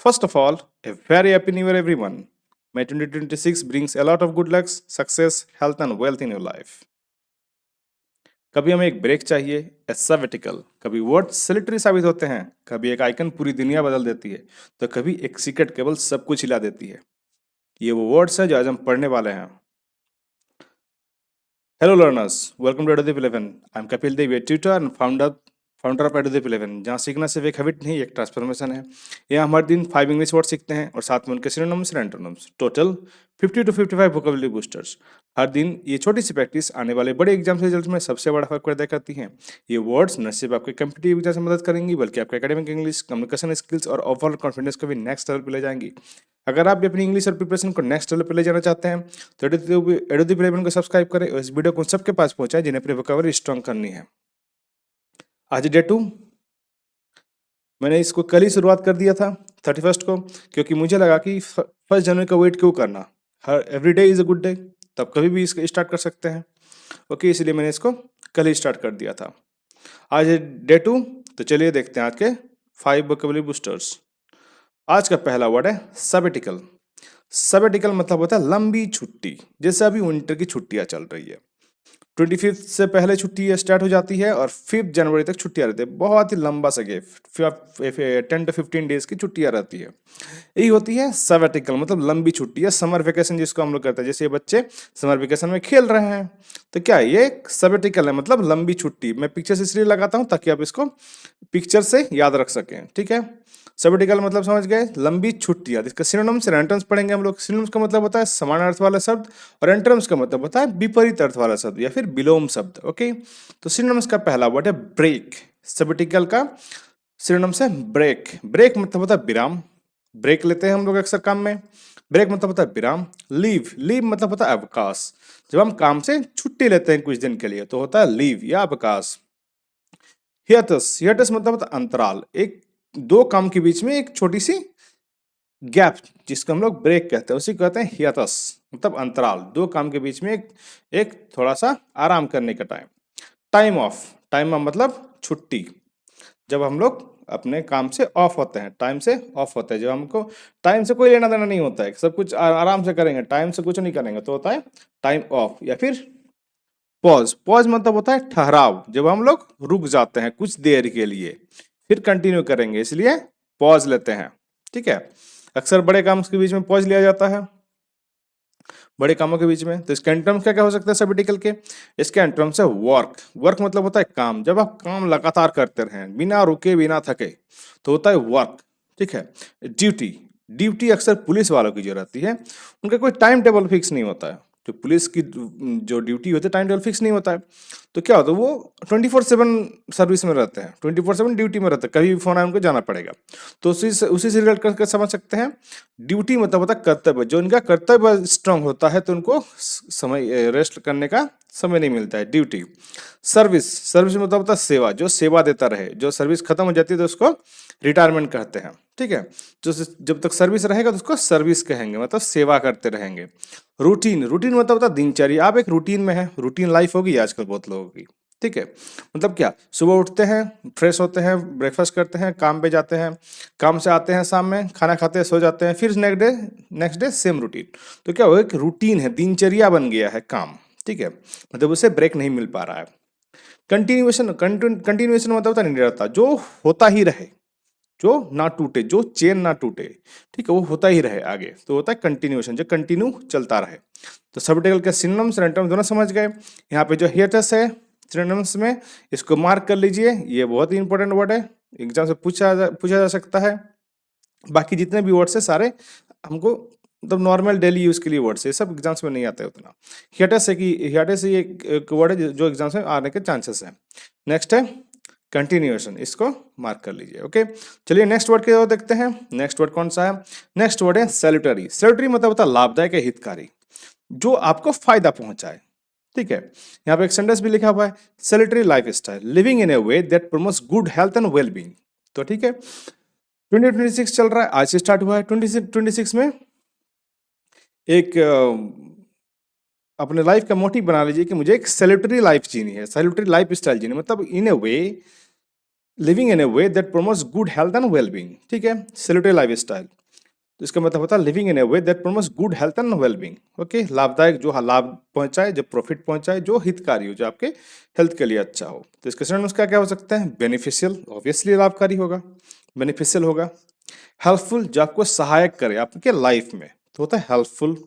First of all, a very happy new year, everyone. May 2026 brings a lot of good luck, success, health, and wealth in your life. कभी हमें एक break चाहिए, ए sabbatical. कभी word सिलेक्टरी साबित होते हैं, कभी एक आइकन पूरी दुनिया बदल देती है, तो कभी एक सीक्रेट केबल सब कुछ हिला देती है. ये वो वर्ड्स है जो आज हम पढ़ने वाले हैं. Hello learners, welcome to Edudip 11. I'm Kapil Dev, a tutor and founder of Edudip 11, जहाँ सीखना सिर्फ एक हैबिट नहीं एक ट्रांसफॉर्मेशन है. यहाँ हम हर दिन 5 इंग्लिश वर्ड सीखते हैं और साथ में उनके सिनोनिम्स और antonyms. Total 50 to 55 vocabulary boosters. हर दिन ये छोटी सी प्रैक्टिस आने वाले बड़े एग्जाम रिजल्ट में सबसे बड़ा फर्क पैदा करती है. ये वर्ड्स न सिर्फ आपके कम्पिटिटिव एग्जाम में मदद करेंगी बल्कि आपके एकेडमिक इंग्लिश, कम्युनिकेशन स्किल्स और ओवरऑल कॉन्फिडेंस को भी नेक्स्ट लेवल पर ले जाएंगी. अगर आप भी अपनी इंग्लिश और प्रिपरेशन को नेक्स्ट लेवल पर ले जाना चाहते हैं तो एडुदीप 11 को सब्सक्राइब करें और इस वीडियो को सबके पास पहुंचाएं जिन्हें अपनी वोकैबुलरी स्ट्रॉन्ग करनी है. आज डे 2. मैंने इसको कल ही शुरुआत कर दिया था 31 को, क्योंकि मुझे लगा कि 1 जनवरी का वेट क्यों करना. हर every day is a good day, तब कभी भी इसको स्टार्ट कर सकते हैं. ओके, इसलिए मैंने इसको कल ही स्टार्ट कर दिया था. आज डे 2, तो चलिए देखते हैं आज के 5 वोकैबुलरी बूस्टर्स. आज का पहला वर्ड है सबेटिकल. सबेटिकल मतलब होता है लंबी छुट्टी. जैसे अभी विंटर की छुट्टियां चल रही है, 25 से पहले छुट्टी स्टार्ट हो जाती है और 5 जनवरी तक छुट्टियां रहती है. बहुत ही लंबा सा गैप, 10 to 15 डेज की छुट्टियां रहती है. यही होती है सबेटिकल, मतलब लंबी छुट्टी या समर वेकेशन जिसको हम लोग करते हैं. जैसे बच्चे समर वेकेशन में खेल रहे हैं, तो क्या है, ये सबेटिकल है, मतलब लंबी छुट्टी. मैं पिक्चर से इसलिए लगाता हूँ ताकि आप इसको पिक्चर से याद रख सकें. ठीक है, सबेटिकल मतलब समझ गए, लंबी छुट्टियां. इसका सिनोनिम्स और एंटोनिम्स पढ़ेंगे हम लोग. सिनोनिम्स का मतलब होता है समान अर्थ वाला शब्द और एंटोनिम्स का मतलब होता है विपरीत अर्थ वाला शब्द या फिर विलोम शब्द. ओके, तो सिनोनिम्स का पहला वर्ड है ब्रेक. सबेटिकल का सिनोनिम्स है ब्रेक. ब्रेक मतलब होता है विराम. ब्रेक लेते हैं हम लोग अक्सर काम में. ब्रेक मतलब होता है विराम. लीव, लीव मतलब होता है अवकाश. जब हम काम से छुट्टी लेते हैं कुछ दिन के लिए तो होता है लीव या अवकाश. हियटस, हियटस मतलब होता है अंतराल. एक दो काम के बीच में एक छोटी सी गैप जिसको हम लोग ब्रेक कहते हैं, उसी को कहते हैं हियटस, मतलब अंतराल. दो काम के बीच में एक थोड़ा सा आराम करने का time. Time of, time of मतलब छुट्टी. जब हम लोग अपने काम से ऑफ होते हैं, टाइम से ऑफ होते हैं, जब हमको टाइम से कोई लेना देना नहीं होता है, सब कुछ आराम से करेंगे, टाइम से कुछ नहीं करेंगे, तो होता है टाइम ऑफ. या फिर पॉज, पॉज मतलब होता है ठहराव. जब हम लोग रुक जाते हैं कुछ देर के लिए, फिर कंटिन्यू करेंगे, इसलिए पॉज लेते हैं. ठीक है, अक्सर बड़े काम के बीच में पॉज लिया जाता है, बड़े कामों के बीच में. तो इसके एंटोनिम्स क्या क्या हो सकता है सबेटिकल के? इसके एंटोनिम्स है वर्क. वर्क मतलब होता है काम. जब आप काम लगातार करते रहें बिना रुके बिना थके तो होता है वर्क. ठीक है. ड्यूटी, ड्यूटी अक्सर पुलिस वालों की जो रहती है उनका कोई टाइम टेबल फिक्स नहीं होता है. जो पुलिस की जो ड्यूटी होती है टाइम टेबल फिक्स नहीं होता है, तो क्या होता है वो 24/7 सर्विस में रहते हैं, 24/7 ड्यूटी में रहते हैं, कभी भी फोन आए उनको जाना पड़ेगा. तो उसी से रिलेट करके समझ सकते हैं. ड्यूटी मतलब होता है कर्तव्य. जो इनका कर्तव्य स्ट्रांग होता है तो उनको समय रेस्ट करने का समय नहीं मिलता है. ड्यूटी. सर्विस, सर्विस मतलब होता है सेवा. जो सेवा देता रहे, जो सर्विस खत्म हो जाती है तो उसको रिटायरमेंट कहते हैं. ठीक है, जो जब तक सर्विस रहेगा तो उसको सर्विस कहेंगे, मतलब सेवा करते रहेंगे. रूटीन, रूटीन मतलब होता है दिनचर्या. आप एक रूटीन में है, रूटीन लाइफ होगी आजकल बहुत लोगों की. ठीक है, मतलब क्या, सुबह उठते हैं, फ्रेश होते हैं, ब्रेकफास्ट करते हैं, काम पे जाते हैं, काम से आते हैं, शाम में खाना खाते हैं, सो जाते हैं, फिर नेक्स्ट डे सेम रूटीन. तो क्या वो एक रूटीन है, दिनचर्या बन गया है काम. ठीक है, मतलब उसे ब्रेक नहीं मिल पा रहा है. कंटिन्यूएशन, कंटिन्यूएशन मतलब होता है निरंतरता, जो होता ही रहे, जो ना टूटे, जो चेन ना टूटे. ठीक है, वो होता ही रहे आगे, तो होता है कंटिन्यूएशन, जो कंटिन्यू चलता रहे. तो सबटेबल के सिनोनिम्स और एंटोनिम्स दोनों समझ गए. यहाँ पे जो हियटस है सिनोनिम्स में, इसको मार्क कर लीजिए, ये बहुत ही इंपॉर्टेंट वर्ड है, एग्जाम से पूछा जा सकता है. बाकी जितने भी वर्ड्स है सारे हमको मतलब नॉर्मल डेली यूज के लिए वर्ड्स है, सब एग्जाम्स में नहीं आते उतना. हियटस है कि हियटस ये एक वर्ड है जो एग्जाम्स में आने के चांसेस हैं. नेक्स्ट है कंटिन्यूएशन, इसको मार्क कर लीजिए. ओके, चलिए नेक्स्ट वर्ड की ओर देखते हैं. नेक्स्ट वर्ड कौन सा है? नेक्स्ट वर्ड है सैल्यूटरी. सैल्यूटरी मतलब होता है लाभदायक, हितकारी, जो आपको फायदा पहुंचाए. ठीक है, यहाँ पे एक सेंटेंस भी लिखा हुआ है, salutary lifestyle, living in a way that promotes good health and well being. तो ठीक है, 2026 चल रहा है, आज से स्टार्ट हुआ है. 2026 में एक अपने लाइफ का मोटिव बना लीजिए कि मुझे एक सैल्यूटरी लाइफ जीनी है, सैल्यूटरी लाइफ स्टाइल जीनी है. मतलब in a way living in a way that promotes good health and wellbeing, ठीक है, सेल्यूटरी लाइफ स्टाइल। तो इसका मतलब होता है living in a way that promotes good health and wellbeing, okay, लाभदायक, जो लाभ पहुंचाए, जो प्रॉफिट पहुंचाए, जो हितकारी हो, जो आपके हेल्थ के लिए अच्छा हो। तो इसके सिनोनिम्स क्या क्या हो सकते हैं? बेनिफिशियल, ऑब्वियसली लाभकारी होगा, बेनिफिशियल होगा। हेल्पफुल, जो आपको सहायक करे आपके लाइफ में, तो होता है हेल्पफुल।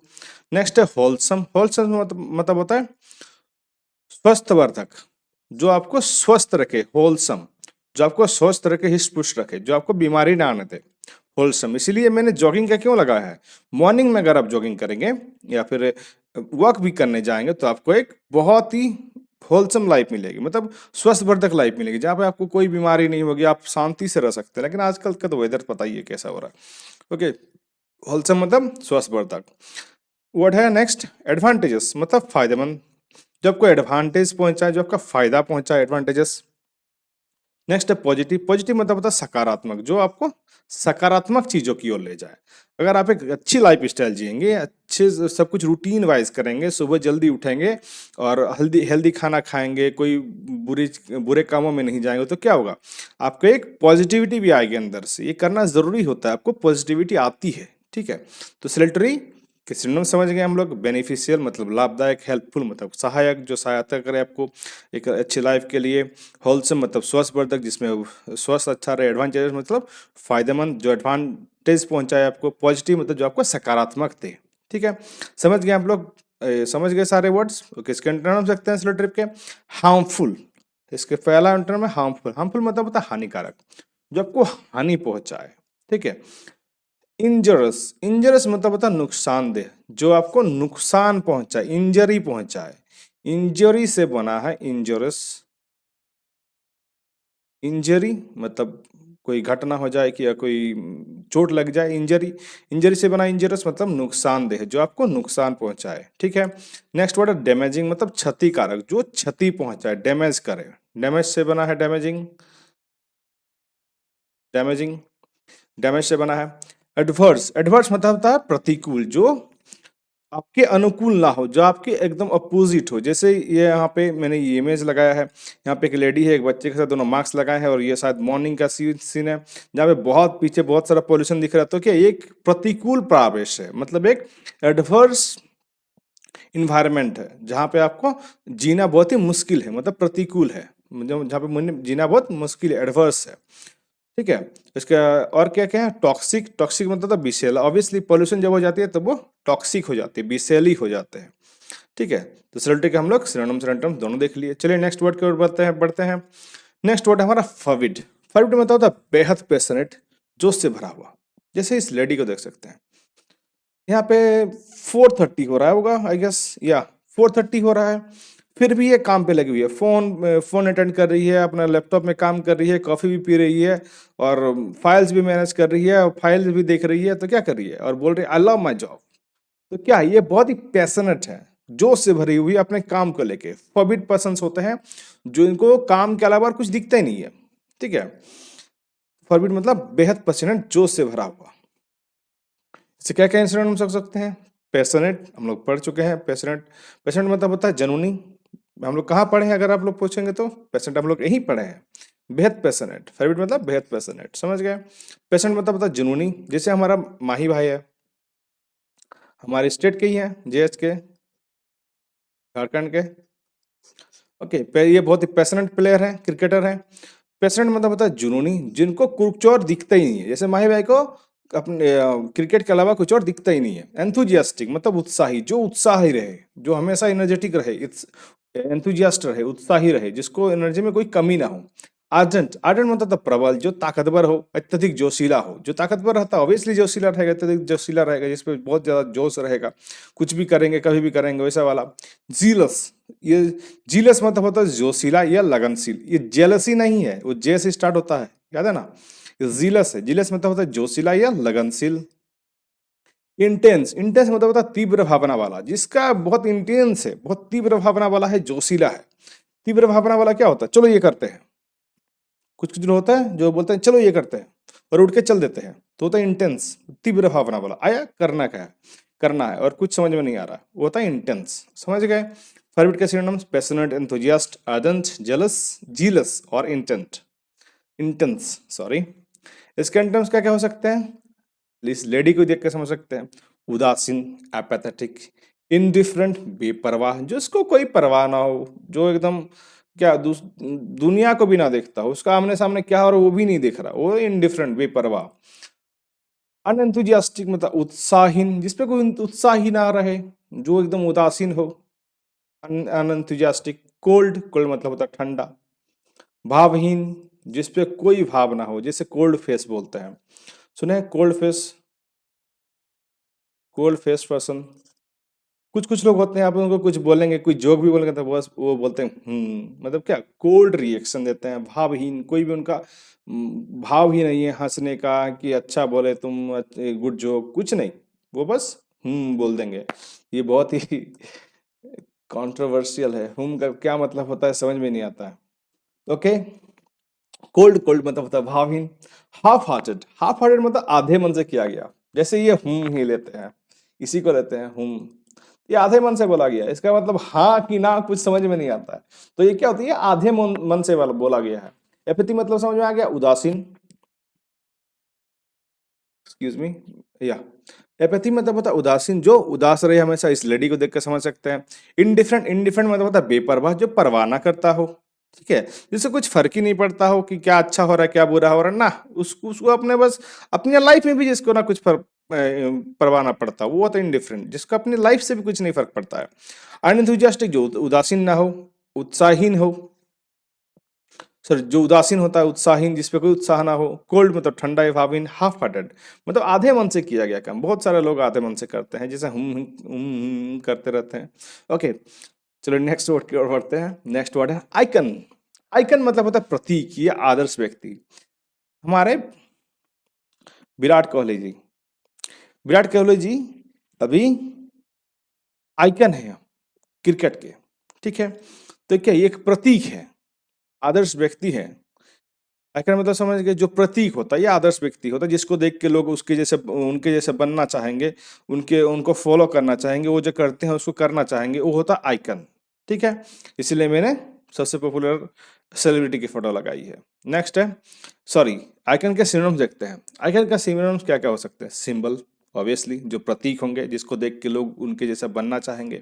नेक्स्ट है होलसम, होलसम मतलब होता है स्वस्थवर्धक, जो आपको स्वस्थ रखे, होलसम, जो आपको स्वस्थ रखे, हिस्ट पुष्ट रखे, जो आपको बीमारी ना आने दे, होलसम। इसीलिए मैंने जॉगिंग का क्यों लगाया है, मॉर्निंग में अगर आप जॉगिंग करेंगे या फिर वॉक भी करने जाएंगे तो आपको एक बहुत ही होलसम लाइफ मिलेगी, मतलब स्वस्थवर्धक लाइफ मिलेगी, जहाँ पे आपको कोई बीमारी नहीं होगी, आप शांति से रह सकते हैं। लेकिन आजकल का तो वेदर पता ही है कैसा हो रहा है, ओके। होलसम मतलब स्वस्थवर्धक। वर्ड है नेक्स्ट एडवांटेजेस, मतलब फायदेमंद, जो आपको एडवांटेज पहुंचाए, जो आपका फायदा पहुंचाए, एडवांटेजेस। नेक्स्ट है पॉजिटिव, पॉजिटिव मतलब होता है सकारात्मक, जो आपको सकारात्मक चीजों की ओर ले जाए। अगर आप एक अच्छी लाइफ स्टाइल जिएंगे, अच्छे से सब कुछ रूटीन वाइज करेंगे, सुबह जल्दी उठेंगे और हेल्दी हेल्दी खाना खाएंगे, कोई बुरी बुरे कामों में नहीं जाएंगे, तो क्या होगा, आपको एक पॉजिटिविटी भी आएगी अंदर से। ये करना जरूरी होता है, आपको पॉजिटिविटी आती है, ठीक है। तो सिलेक्टरी के सिनोनिम समझ गए हम लोग। बेनिफिशियल मतलब लाभदायक, हेल्पफुल मतलब सहायक, जो सहायता करे आपको एक अच्छी लाइफ के लिए। होलसम मतलब स्वस्थवर्धक, जिसमें स्वास्थ्य अच्छा रहे। एडवांटेज मतलब फायदेमंद, जो एडवांटेज पहुंचाए आपको। पॉजिटिव मतलब जो आपको सकारात्मक दे, ठीक है। समझ गए आप लोग, समझ गए सारे वर्ड्स, ओके। इसके अंटरनम सकते हैं सिलेक्टिव के। हार्मफुल, इसके पहला अंटरनम है हार्मफुल। हार्मफुल मतलब होता है हानिकारक, जो आपको हानि पहुंचाए, ठीक है। इंजरस, इंजरस मतलब होता है नुकसानदेह, जो आपको नुकसान पहुंचाए, इंजरी पहुंचाए। इंजरी से बना है इंजरस। इंजरी मतलब कोई घटना हो जाए कि या कोई चोट लग जाए, इंजरी। इंजरी से बना इंजरस मतलब नुकसानदेह, जो आपको नुकसान पहुंचाए, ठीक है। नेक्स्ट वर्ड है डैमेजिंग, मतलब क्षतिकारक, जो क्षति पहुंचाए, डैमेज करे। डैमेज से बना है डैमेजिंग, डैमेजिंग, डैमेज से बना है। एडवर्स, एडवर्स मतलब होता है प्रतिकूल, जो आपके अनुकूल ना हो, जो आपके एकदम अपोजिट हो। जैसे ये यहाँ पे मैंने ये इमेज लगाया है, यहाँ पे एक लेडी है, एक बच्चे के साथ, दोनों मास्क लगाए हैं, और ये शायद मॉर्निंग का सीन है, जहाँ पे बहुत पीछे बहुत सारा पोल्यूशन दिख रहा है। तो क्या एक प्रतिकूल प्रावेश है, मतलब एक एडवर्स इन्वायरमेंट है, जहाँ पे आपको जीना बहुत ही मुश्किल है, मतलब प्रतिकूल है, मतलब जहाँ पे जीना बहुत मुश्किल है, एडवर्स है, ठीक है। इसका और क्या क्या है, टॉक्सिक, टॉक्सिक मतलब तो विषैला। ऑब्वियसली पॉल्यूशन जब हो जाती है तब वो टॉक्सिक हो जाती है, विषैली हो जाते हैं, ठीक है। तो सिनोनिम के हम लोग सिनोनिम सिनोनिम दोनों देख लिए। चलिए नेक्स्ट वर्ड की ओर बढ़ते हैं। नेक्स्ट वर्ड है हमारा फविड। फविड मतलब होता है बेहद पैशनेट, जोश से भरा हुआ। जैसे इस लेडी को देख सकते हैं, यहाँ पे 4:30 हो रहा है होगा, आई गेस, या 4:30 हो रहा है, फिर भी ये काम पे लगी हुई है, फोन अटेंड कर रही है, अपना लैपटॉप में काम कर रही है, कॉफी भी पी रही है, और फाइल्स भी मैनेज कर रही है, और फाइल्स भी देख रही है। तो क्या कर रही है, और बोल रही है आई लव माई जॉब। तो क्या है, ये बहुत ही पैशनेट है, जोश से भरी हुई अपने काम को लेके। फॉरबिड पर्सन्स होते हैं जो इनको काम के अलावा और कुछ दिखता ही नहीं है, ठीक है। फॉरबिड मतलब बेहद पैशनेट, जोश से भरा हुआ। इससे क्या क्या इंसिडेंट हम सकते हैं, पैशनेट हम लोग पढ़ चुके हैं। पैशनेट, पैशनेट मतलब होता है जनूनी। हम लोग कहाँ पढ़े हैं, अगर आप लोग पूछेंगे तो पैशनेट हम लोग यहीं पढ़े हैं। बेहद पैशनेट, फेवरेट मतलब बेहद पैशनेट, समझ गए। पैशनेट मतलब होता है जुनूनी। जैसे हमारा माही भाई है, हमारे स्टेट के ही हैं, जेएच के, झारखंड के, ओके। ये बहुत ही पैशनेट प्लेयर हैं, क्रिकेटर हैं। पैशनेट मतलब होता है जुनूनी, जिनको कुछ और दिखता ही नहीं है। जैसे माही भाई को अपने क्रिकेट के अलावा कुछ और दिखता ही नहीं है। एंथुजियास्टिक मतलब उत्साही, जो उत्साही रहे, जो हमेशा एनर्जेटिक रहे, एंथुजियास्ट रहे, उत्साही रहे, जिसको एनर्जी में कोई कमी ना हो। आर्जेंट, आर्जेंट मतलब तो प्रबल, जो ताकतवर हो, अत्यधिक जोशीला हो। जो ताकतवर रहता है ऑब्वियसली जोशीला रहेगा, अत्यधिक जोशीला रहेगा, जिसपे बहुत ज्यादा जोश रहेगा, कुछ भी करेंगे, कभी भी करेंगे, वैसा वाला। जीलस, ये जीलस मतलब होता है जोशीला या लगनशील। ये जेलसी नहीं है, वो जे से स्टार्ट होता है, याद है ना। ये जीलस है, जीलस मतलब होता है जोशीला या लगनशील। इंटेंस, इंटेंस मतलब होता है तीव्र भावना वाला, जिसका बहुत इंटेंस है, बहुत तीव्र भावना वाला है, जोशीला है। तीव्र भावना वाला क्या होता है, चलो ये करते हैं। कुछ कुछ लोग होता है जो बोलते हैं चलो ये करते हैं, और उठ के चल देते हैं, तो होता है इंटेंस, तीव्र भावना वाला। आया करना क्या है, करना है, और कुछ समझ में नहीं आ रहा, वो होता है इंटेंस, समझ गए। फॉरवर्ड के synonyms passionate, enthusiast, ardent, jealous, jealous और इंटेंट। Intense, sorry. इसके एंटोनिम्स क्या क्या हो सकते हैं? इस लेडी को देख के समझ सकते हैं। उदासीन, एपैथेटिक, इनडिफरेंट, बेपरवाह, जिसको कोई परवाह ना हो, जो एकदम क्या दुनिया को भी ना देखता हो, उसका आमने सामने क्या हो रहा है वो भी नहीं देख रहा, वो इनडिफरेंट, बेपरवाह। अनएंथुजियास्टिक मतलब उत्साहीन, जिसपे कोई उत्साह ही ना रहे, जो एकदम उदासीन हो, अनएंथुजियास्टिक। कोल्ड, कोल्ड मतलब होता है ठंडा। भावहीन, जिसपे कोई भाव ना हो, जैसे कोल्ड फेस बोलते हैं, सुने हैं cold face? Cold face person, कुछ कुछ लोग होते हैं, आप उनको कुछ बोलेंगे, कोई जोक भी बोलेंगे तो बस वो बोलते हैं मतलब क्या, कोल्ड रिएक्शन देते हैं, भावहीन, कोई भी उनका भाव ही नहीं है हंसने का कि अच्छा बोले तुम, गुड जोक, कुछ नहीं, वो बस बोल देंगे। ये बहुत ही कंट्रोवर्शियल है, का क्या मतलब होता है समझ में नहीं आता है। ओके, कोल्ड, कोल्ड मतलब होता है भावहीन। हाफ हार्टेड, हाफ हार्टेड मतलब आधे मन से किया गया, जैसे ये ही लेते हैं, इसी को लेते हैं ये आधे मन से बोला गया, इसका मतलब हाँ कि ना कुछ समझ में नहीं आता है, तो ये क्या होती है, आधे मन से बोला गया है। एपैथी मतलब समझ में आ गया, उदासीन, एक्सक्यूज मी, या एपैथी मतलब होता है उदासीन, जो उदास रहे हमेशा, इस लेडी को देख कर समझ सकते हैं। इनडिफरेंट, इनडिफरेंट मतलब होता है बेपरवाह, जो परवाह ना करता हो, ठीक है, जिससे कुछ फर्क ही नहीं पड़ता हो कि क्या अच्छा हो रहा है क्या बुरा हो रहा है ना, उसको उसको अपने बस अपनी लाइफ में भी जिसको ना कुछ फर्क परवाह ना पड़ता, वो होता है इनडिफरेंट, जिसको अपनी लाइफ से भी कुछ नहीं फर्क पड़ता है। अनएंथुजियास्टिक, जो उदासीन ना हो, उत्साहीन हो, सर जो उदासीन होता है, उत्साहीन, जिसपे कोई उत्साह ना हो। कोल्ड मतलब ठंडा या भावहीन। हाफ हार्टेड मतलब आधे मन से किया गया काम, बहुत सारे लोग आधे मन से करते हैं, जैसे करते रहते हैं। ओके, चलो नेक्स्ट वर्ड की ओर बढ़ते हैं। नेक्स्ट वर्ड है आइकन। आइकन मतलब होता है प्रतीक या आदर्श व्यक्ति। हमारे विराट कोहली जी, विराट कोहली जी अभी आइकन है क्रिकेट के, ठीक है, तो क्या ये एक प्रतीक है, आदर्श व्यक्ति है। आइकन मतलब समझ गए, जो प्रतीक होता है या आदर्श व्यक्ति होता है, जिसको देख के लोग उसके जैसे उनके जैसे बनना चाहेंगे, उनको फॉलो करना चाहेंगे, वो जो करते हैं उसको करना चाहेंगे, वो होता है आइकन, ठीक है। इसलिए मैंने सबसे पॉपुलर सेलिब्रिटी की फोटो लगाई है। नेक्स्ट है, सॉरी, आइकन के सिनोनिम्स देखते हैं। आइकन का सिनोनिम्स क्या क्या हो सकते हैं? सिंबल, ऑब्वियसली, जो प्रतीक होंगे, जिसको देख के लोग उनके जैसा बनना चाहेंगे।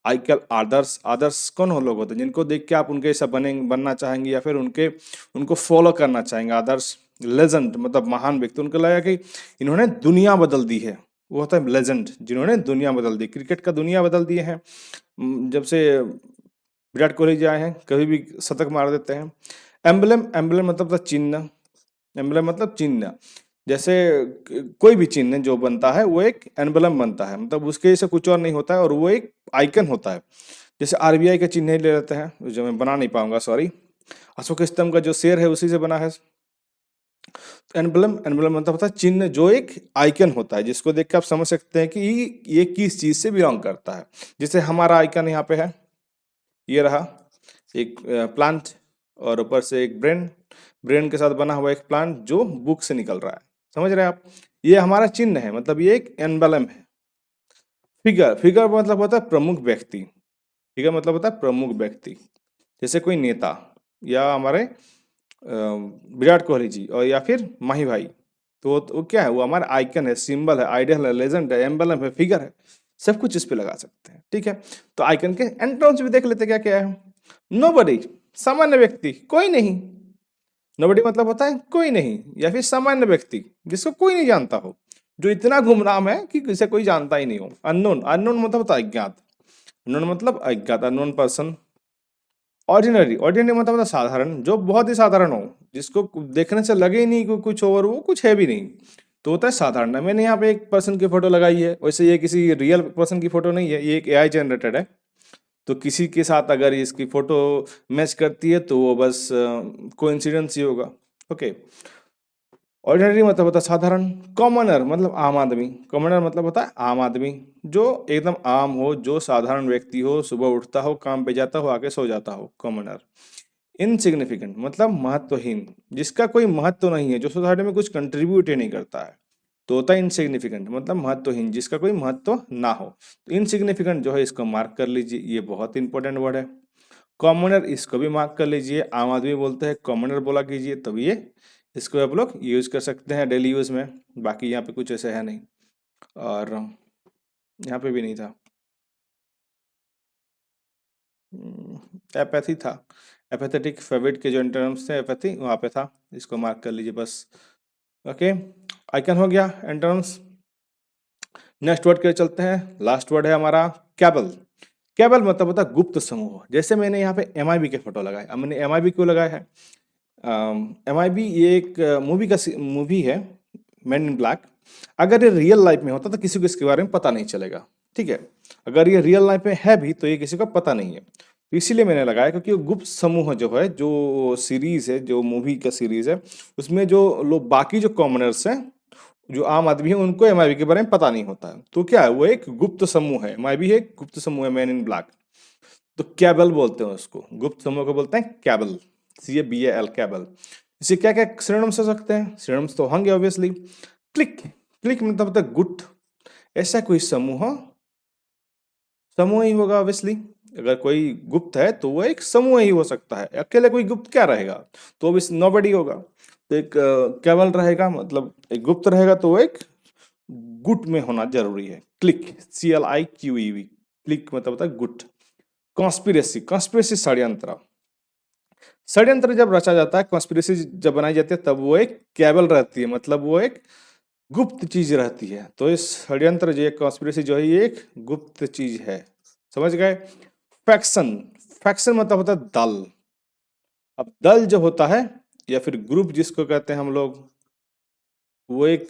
आइकन आदर्श, आदर्श कौन हो लोग होते हैं जिनको देख के आप उनके जैसा बनना चाहेंगे या फिर उनको फॉलो करना चाहेंगे। आदर्श। लेजेंड मतलब महान व्यक्ति, उनको लगा कि इन्होंने दुनिया बदल दी है, वो होता है लेजेंड, जिन्होंने दुनिया बदल दी, क्रिकेट का दुनिया बदल दिए हैं। जब से विराट कोहली जी आए हैं, कभी भी शतक मार देते हैं। एम्बलम, एम्बलम मतलब चिन्ह, एम्बलम मतलब चिन्ह, जैसे कोई भी चिन्ह जो बनता है वो एक एम्बलम बनता है, मतलब उसके जैसे कुछ और नहीं होता है, और वो एक आइकन होता है। जैसे आरबीआई का चिन्ह ही ले लेते हैं, जो मैं बना नहीं पाऊंगा, सॉरी। अशोक स्तंभ का जो शेर है उसी से बना है। एम्बलम, एम्बलम मतलब होता है चिन्ह, जो एक आइकन होता है, जिसको देख के आप समझ सकते हैं कि ये किस चीज से बिलोंग करता है। जैसे हमारा आइकन यहाँ पे है, ये रहा एक प्लांट, और ऊपर से एक ब्रेन, ब्रेन के साथ बना हुआ एक प्लांट जो बुक से निकल रहा है, समझ रहे हैं आप? ये हमारा चिन्ह है, मतलब ये एक एम्बलम है। फिगर, फिगर मतलब होता है प्रमुख व्यक्ति, फिगर मतलब होता है प्रमुख व्यक्ति, जैसे कोई नेता, या हमारे विराट कोहली जी, और या फिर माही भाई, तो वो क्या है, वो हमारा आइकन है, सिंबल है, आइडियल है, लेजेंड है, एम्बलम है, फिगर है, सब कुछ इस पे लगा सकते हैं, ठीक है। तो आइकन के एंटोनिम्स भी देख लेते क्या क्या है। नोबडी, सामान्य व्यक्ति, कोई नहीं। नोबडी मतलब होता है कोई नहीं, या फिर सामान्य व्यक्ति, जिसको कोई नहीं जानता हो, जो इतना गुमनाम है कि किसे कोई जानता ही नहीं हो। अननोन, अननोन मतलब होता है अज्ञात, अननोन मतलब अज्ञात, अननोन पर्सन। ऑर्डिनरी, ऑर्डिनरी मतलब होता है साधारण, जो बहुत ही साधारण हो, जिसको देखने से लगे ही नहीं कि कुछ और वो कुछ है भी नहीं, तो होता है साधारण। मैंने यहाँ पे एक पर्सन की फोटो लगाई है, वैसे ये किसी रियल पर्सन की फोटो नहीं है, ये एक एआई जनरेटेड है, तो किसी के साथ अगर इसकी फोटो मैच करती है तो वो बस कोइंसिडेंस ही होगा। ओके, ऑर्डिनरी मतलब होता है साधारण। कॉमनर मतलब आम आदमी, कॉमनर मतलब होता है आम आदमी, जो एकदम आम हो, जो साधारण व्यक्ति हो, सुबह उठता हो, काम पे जाता हो, आके सो जाता हो, कॉमनर। इनसिग्निफिकेंट मतलब महत्वहीन, जिसका कोई महत्व नहीं है, जो सोसाइटी में कुछ कंट्रीब्यूट ही नहीं करता है, तो होता है इनसिग्निफिकेंट, मतलब महत्वहीन, जिसका कोई महत्व ना हो। तो इनसिग्निफिकेंट जो है, इसको मार्क कर लीजिए, ये बहुत इंपॉर्टेंट वर्ड है। कॉमनर इसको भी मार्क कर लीजिए, आम आदमी बोलते हैं कॉमनर बोला कीजिए, तब ये इसको आप लोग यूज कर सकते हैं डेली यूज में। बाकी यहाँ पे कुछ ऐसे है नहीं, और यहाँ पे भी नहीं था। एपैथी था, एपैथेटिक फेविड के जो एंटोनिम्स थे एपैथी वहाँ पे था, इसको मार्क कर लीजिए बस। ओके, आइकन हो गया एंटोनिम्स। नेक्स्ट वर्ड के चलते हैं, लास्ट वर्ड है हमारा कैबल। कैबल मतलब होता है गुप्त समूह। जैसे मैंने यहाँ पे MIB के फोटो लगाए, अब मैंने MIB क्यों लगाया है? MIB ये एक मूवी है, मैन इन ब्लैक। अगर ये रियल लाइफ में होता तो किसी को इसके बारे में पता नहीं चलेगा, ठीक है। अगर ये रियल लाइफ में है भी तो ये किसी को पता नहीं है, तो इसीलिए मैंने लगाया, क्योंकि वो गुप्त समूह जो है, जो सीरीज है, जो मूवी का सीरीज है, उसमें जो लोग बाकी जो कॉमनर्स हैं, जो आम आदमी है, उनको MIB के बारे में पता नहीं होता है। तो क्या है, वो एक गुप्त समूह है। MIB है गुप्त समूह है, मैन इन ब्लैक। तो कैबल बोलते हैं उसको, गुप्त समूह को बोलते हैं कैबल, CABAL, कैबल। इसे क्या क्या सिनोनिम्स हो सकते हैं? सिनोनिम्स तो होंगे ऑब्वियसली। क्लिक, क्लिक मतलब होता है गुट। ऐसा कोई समूह, समूह ही होगा ऑब्वियसली। अगर कोई गुप्त है तो वो एक समूह ही हो सकता है, अकेले कोई गुप्त क्या रहेगा, तो अब नोबडी होगा। तो एक कैबल रहेगा, मतलब एक गुप्त रहेगा, तो वो एक गुट में होना जरूरी है। क्लिक, CLIQEV, क्लिक मतलब होता है गुट। कॉन्स्पिरेसी, कॉन्स्पिरेसी षड्यंत्र। षड्यंत्र जब रचा जाता है, कॉन्स्पिरेसी जब बनाई जाती है, तब वो एक कैबल रहती है, मतलब वो एक गुप्त चीज रहती है। तो इस षड्यंत्र जो कॉन्स्पिरेसी जो है, ये एक गुप्त चीज है। समझ गए? फैक्शन, फैक्शन मतलब होता है दल। अब दल जो होता है, या फिर ग्रुप जिसको कहते हैं हम लोग, वो एक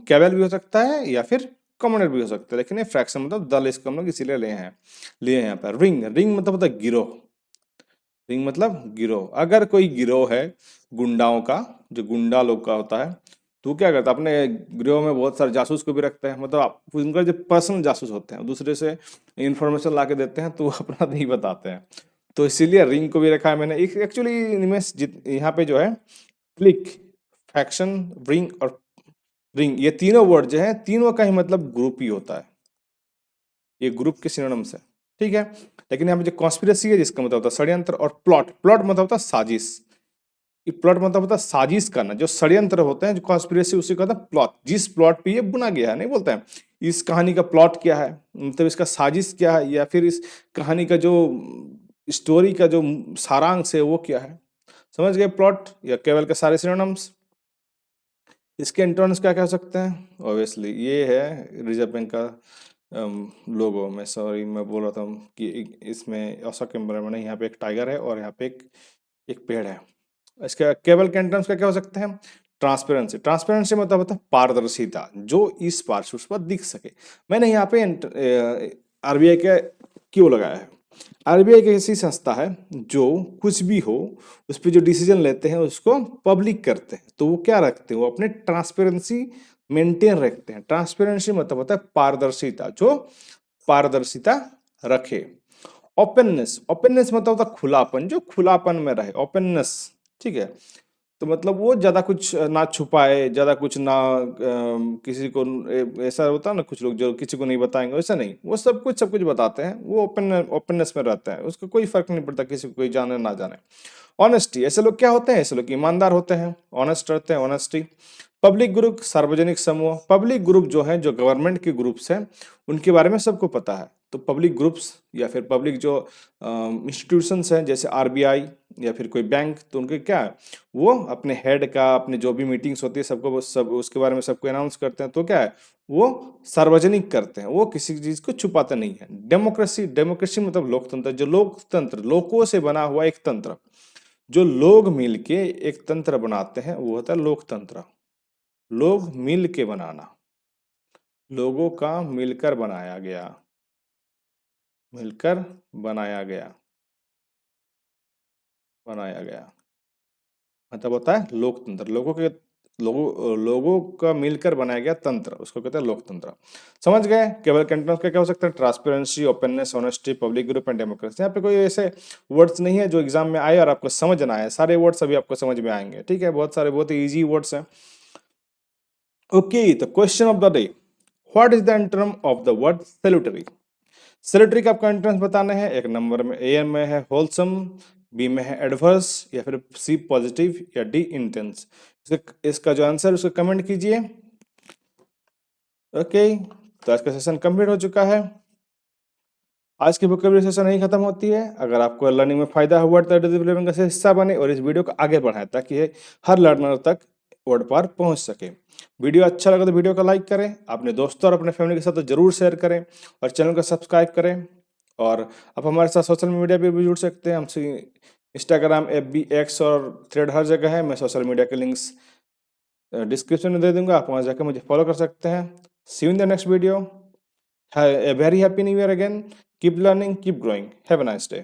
कैबल भी हो सकता है या फिर कॉमनर भी हो सकता है, लेकिन ये फ्रैक्शन मतलब दल, इसको हम लोग इसीलिए लिए हैं यहाँ पर। रिंग, रिंग मतलब होता है गिरोह। रिंग मतलब गिरोह। अगर कोई गिरोह है गुंडाओं का, जो गुंडा लोग का होता है, तो क्या करता है, अपने गिरोह में बहुत सारे जासूस को भी रखते हैं। मतलब उनका जो पर्सनल जासूस होते हैं, दूसरे से इंफॉर्मेशन ला के देते हैं, तो वो अपना नहीं बताते हैं। तो इसीलिए रिंग को भी रखा है मैंने। एक्चुअली इनमें यहाँ पे जो है क्लिक, फैक्शन, रिंग और रिंग, ये तीनों वर्ड जो है, तीनों का ही मतलब ग्रुप ही होता है। ये ग्रुप के सिनोनिम्स है, ठीक है। लेकिन यहाँ पे जो कॉन्स्पिरेसी है, जिसका मतलब होता है षड्यंत्र, और प्लॉट, प्लॉट मतलब होता है साजिश। ये प्लॉट मतलब होता है साजिश करना। जो षड्यंत्र होते हैं, जो कॉन्स्पिरेसी, उसी का होता है प्लॉट। जिस प्लॉट पे ये बुना गया है, नहीं बोलते हैं इस कहानी का प्लॉट क्या है, मतलब इसका साजिश क्या है, या फिर इस कहानी का जो स्टोरी का जो सारांश है वो क्या है। समझ गए? प्लॉट या केवल के सारे सिनोनिम्स। इसके एंटोनिम्स क्या कह सकते हैं? ऑब्वियसली ये है रिजर्व बैंक का लोगो। मैं सॉरी, मैं बोल रहा था कि इसमें अशोक एम्ब्लम है, यहाँ पे एक टाइगर है और यहाँ पे एक पेड़ है। इसका केबल के एंटोनिम्स क्या हो सकते हैं? ट्रांसपेरेंसी, ट्रांसपेरेंसी मतलब होता है पारदर्शिता, जो इस पार से उस पार दिख सके। मैंने यहाँ पे RBI का क्यों लगाया है? RBI एक ऐसी संस्था है जो कुछ भी हो, उस पर जो डिसीजन लेते हैं उसको पब्लिक करते हैं। तो वो क्या रखते हैं? वो अपने ट्रांसपेरेंसी मेंटेन रखते हैं। ट्रांसपेरेंसी मतलब होता है पारदर्शिता, जो पारदर्शिता रखे। ओपननेस, ओपननेस मतलब होता है खुलापन, जो खुलापन में रहे, ओपननेस, ठीक है। तो मतलब वो ज्यादा कुछ ना छुपाए, ज्यादा कुछ ना किसी को ऐसा होता है ना, कुछ लोग जो किसी को नहीं बताएंगे, वैसा नहीं, वो सब कुछ बताते हैं। वो ओपननेस में रहता है, उसको कोई फर्क नहीं पड़ता किसी को कोई जाने ना जाने। ऑनेस्टी, ऐसे लोग क्या होते हैं? ऐसे लोग ईमानदार होते हैं, ऑनेस्ट रहते हैं, ऑनेस्टी। पब्लिक ग्रुप, सार्वजनिक समूह। पब्लिक ग्रुप जो है, जो गवर्नमेंट के ग्रुप्स हैं, उनके बारे में सबको पता है। तो पब्लिक ग्रुप्स या फिर पब्लिक जो इंस्टीट्यूशंस हैं, जैसे RBI या फिर कोई बैंक, तो उनके क्या है, वो अपने हेड का, अपने जो भी मीटिंग्स होती है, सब उसके बारे में सबको अनाउंस करते हैं। तो क्या है, वो सार्वजनिक करते हैं, वो किसी चीज को छुपाते नहीं है। डेमोक्रेसी, डेमोक्रेसी मतलब लोकतंत्र। जो लोकतंत्र, लोगों से बना हुआ एक तंत्र, जो लोग मिलके एक तंत्र बनाते हैं, वो होता है लोकतंत्र। लोग मिल के बनाना, लोगों का मिलकर बनाया गया, मिलकर बनाया गया, बनाया गया मतलब होता है लोकतंत्र। लोगों का मिलकर बनाया गया तंत्र, उसको कहते हैं लोकतंत्र। समझ गए? केवल कंटेंट क्या क्या हो सकता है? Transparency, openness, honesty, public group and democracy. यहाँ पे कोई ऐसे वर्ड्स नहीं है जो एग्जाम में आए और आपको समझ ना आए। सारे वर्ड्स अभी आपको समझ में आएंगे, ठीक है। बहुत सारे बहुत इजी वर्ड्स हैं। ओके, तो question of the day, what is the antonym of the word salutary? सिलेक्टरी का आपका एंट्रेंस बताना है। एक नंबर में ए में है होलसम, बी में है एडवर्स, या फिर सी पॉजिटिव, या डी इंटेंस। इसका जो आंसर उसको कमेंट कीजिए। ओके, तो आज का सेशन कंप्लीट हो चुका है। आज की वोकेबलरी सेशन यही खत्म होती है। अगर आपको लर्निंग में फायदा हुआ तो डेवलपिंग का हिस्सा बने और इस वीडियो को आगे बढ़ाएं ताकि ये हर लर्नर तक वर्ड पार पहुंच सके। वीडियो अच्छा लगा तो वीडियो को लाइक करें, अपने दोस्तों और अपने फैमिली के साथ तो जरूर शेयर करें और चैनल को सब्सक्राइब करें। और आप हमारे साथ सोशल मीडिया पे भी जुड़ सकते हैं। हमसे इंस्टाग्राम, FB, एक्स और थ्रेड हर जगह है। मैं सोशल मीडिया के लिंक्स डिस्क्रिप्शन में दे दूंगा, आप वहाँ जाकर मुझे फॉलो कर सकते हैं। See you in the next video. A very happy new year again. Keep learning, keep growing. Have a nice day.